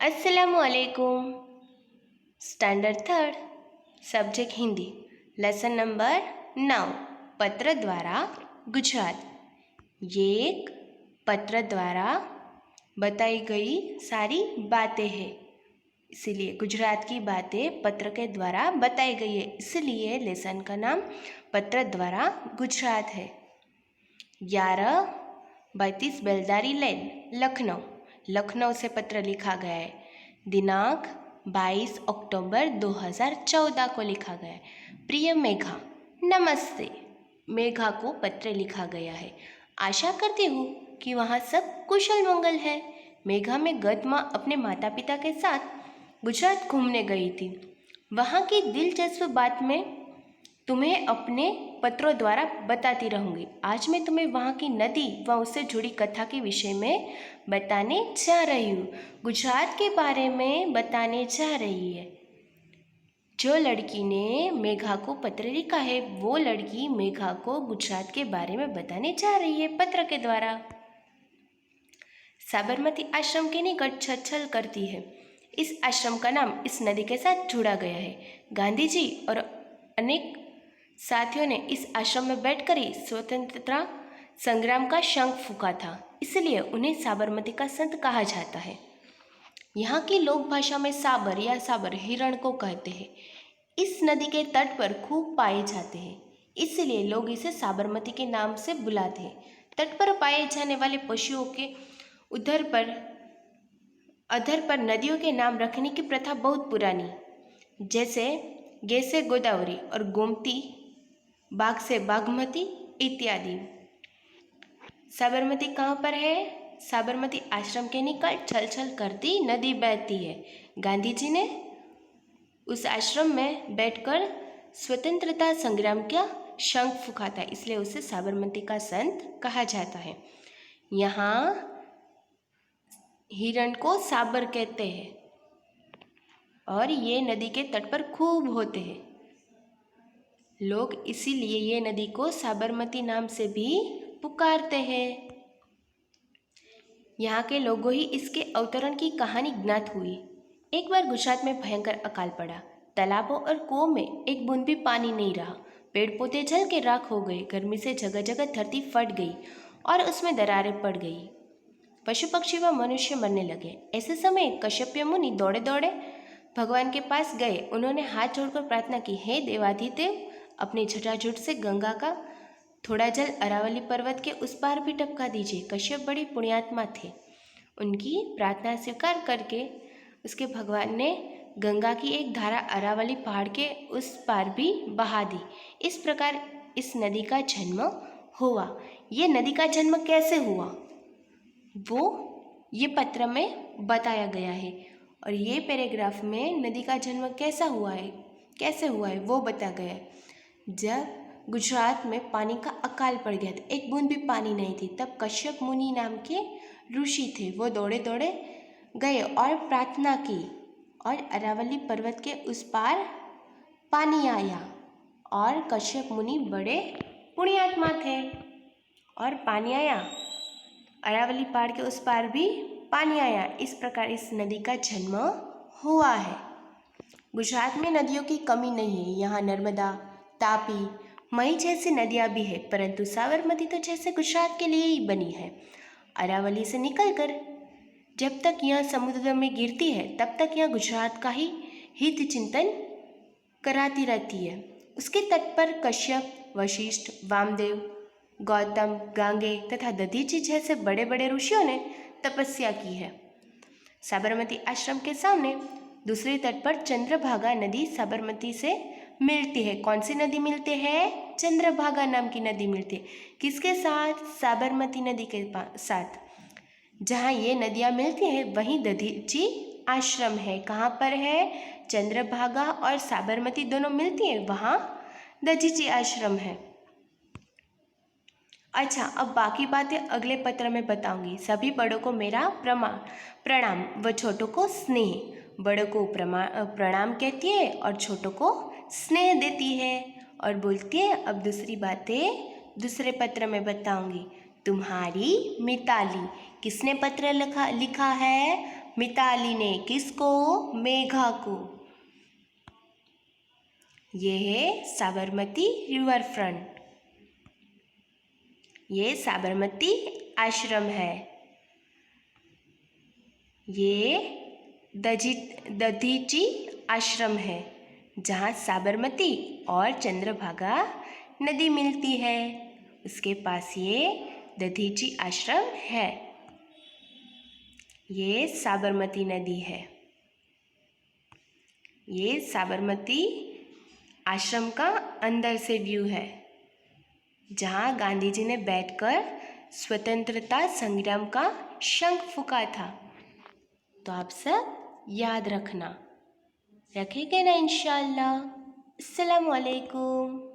अस्सलामुअलैकुम। Standard third, subject Hindi, lesson number 9, पत्र द्वारा गुजरात। ये एक पत्र द्वारा बताई गई सारी बातें हैं, इसीलिए गुजरात की बातें पत्र के द्वारा बताई गई है, इसलिए लेसन का नाम पत्र द्वारा गुजरात है। 11/32 बेलदारी लेन, लखनऊ। लखनऊ से पत्र लिखा गया है। दिनांक 22 अक्टूबर 2014 को लिखा गया है। प्रिय मेघा, नमस्ते। मेघा को पत्र लिखा गया है। आशा करती हूँ कि वहाँ सब कुशल मंगल है। मेघा में गत माह अपने माता पिता के साथ गुजरात घूमने गई थी। वहाँ की दिलचस्प बात मैं तुम्हें अपने पत्रों द्वारा बताती रहूँगी। आज मैं तुम्हें वहाँ की नदी व उससे जुड़ी कथा के विषय में बताने जा रही हूँ। गुजरात के बारे में बताने जा रही है। जो लड़की ने मेघा को पत्र लिखा है, वो लड़की मेघा को गुजरात के बारे में बताने जा रही है पत्र के द्वारा। साबरमती आश्रम के निकट छलछल करती है। इस आश्रम का नाम इस नदी के साथ जुड़ा गया है। गांधी जी और अनेक साथियों ने इस आश्रम में बैठकर ही स्वतंत्रता संग्राम का शंख फूंका था, इसलिए उन्हें साबरमती का संत कहा जाता है। यहाँ की लोक भाषा में साबर या साबर हिरण को कहते हैं। इस नदी के तट पर खूब पाए जाते हैं, इसलिए लोग इसे साबरमती के नाम से बुलाते हैं। तट पर पाए जाने वाले पशुओं के अधर पर नदियों के नाम रखने की प्रथा बहुत पुरानी, जैसे गे से गोदावरी और गोमती, बाघ से बागमती इत्यादि। साबरमती कहाँ पर है? साबरमती आश्रम के निकट छलछल करती नदी बहती है। गांधी जी ने उस आश्रम में बैठकर स्वतंत्रता संग्राम का शंख फूंका था, इसलिए उसे साबरमती का संत कहा जाता है। यहाँ हिरण को साबर कहते हैं और ये नदी के तट पर खूब होते हैं। लोग इसीलिए ये नदी को साबरमती नाम से भी पुकारते हैं। यहाँ के लोगों ही इसके अवतरण की कहानी ज्ञात हुई। एक बार गुजरात में भयंकर अकाल पड़ा। तालाबों और कुओं में एक बूंद भी पानी नहीं रहा। पेड़ पौधे जल के राख हो गए। गर्मी से जगह जगह धरती फट गई और उसमें दरारें पड़ गई। पशु पक्षी व मनुष्य मरने लगे। ऐसे समय कश्यप मुनि दौड़े दौड़े भगवान के पास गए। उन्होंने हाथ जोड़कर प्रार्थना की, हे देवाधिदेव, अपने जटाजूट से गंगा का थोड़ा जल अरावली पर्वत के उस पार भी टपका दीजिए। कश्यप बड़े पुण्यात्मा थे। उनकी प्रार्थना स्वीकार करके उसके भगवान ने गंगा की एक धारा अरावली पहाड़ के उस पार भी बहा दी। इस प्रकार इस नदी का जन्म हुआ। ये नदी का जन्म कैसे हुआ वो ये पत्र में बताया गया है, और ये पैराग्राफ में नदी का जन्म कैसे हुआ है वो बताया गया है। जब गुजरात में पानी का अकाल पड़ गया था, एक बूंद भी पानी नहीं थी, तब कश्यप मुनि नाम के ऋषि थे। वो दौड़े दौड़े गए और प्रार्थना की और अरावली पर्वत के उस पार पानी आया। और कश्यप मुनि बड़े पुण्यात्मा थे और पानी आया। अरावली पहाड़ के उस पार भी पानी आया। इस प्रकार इस नदी का जन्म हुआ है। गुजरात में नदियों की कमी नहीं है। यहाँ नर्मदा, तापी, मई जैसी नदियाँ भी है, परंतु साबरमती तो जैसे गुजरात के लिए ही बनी है। अरावली से निकलकर जब तक यह समुद्र में गिरती है, तब तक यह गुजरात का ही हित चिंतन कराती रहती है। उसके तट पर कश्यप, वशिष्ठ, वामदेव, गौतम, गांगे तथा दधीची जैसे बड़े बड़े ऋषियों ने तपस्या की है। साबरमती आश्रम के सामने दूसरे तट पर चंद्रभागा नदी साबरमती से मिलती है। कौन सी नदी मिलती है? चंद्रभागा नाम की नदी मिलती है। किसके साथ? साबरमती नदी के साथ। जहाँ ये नदियाँ मिलती हैं वहीं दधीची आश्रम है। कहाँ पर है? चंद्रभागा और साबरमती दोनों मिलती हैं, वहाँ दधीची आश्रम है। अच्छा, अब बाकी बातें अगले पत्र में बताऊंगी। सभी बड़ों को मेरा प्रणाम व छोटों को स्नेह। बड़ों को प्रणाम कहती है और छोटों को स्नेह देती है और बोलती है, अब दूसरी बातें दूसरे पत्र में बताऊंगी। तुम्हारी मिताली। किसने पत्र लिखा है? मिताली ने किसको? मेघा को। ये है साबरमती रिवर फ्रंट। ये साबरमती आश्रम है। ये दधीची आश्रम है जहाँ साबरमती और चंद्रभागा नदी मिलती है। उसके पास ये दधीची आश्रम है। ये साबरमती नदी है। ये साबरमती आश्रम का अंदर से व्यू है जहाँ गांधी जी ने बैठकर स्वतंत्रता संग्राम का शंख फूंका था। तो आप सब याद रखना, रखेंगे ना इंशाअल्लाह। अस्सलामु अलैकुम।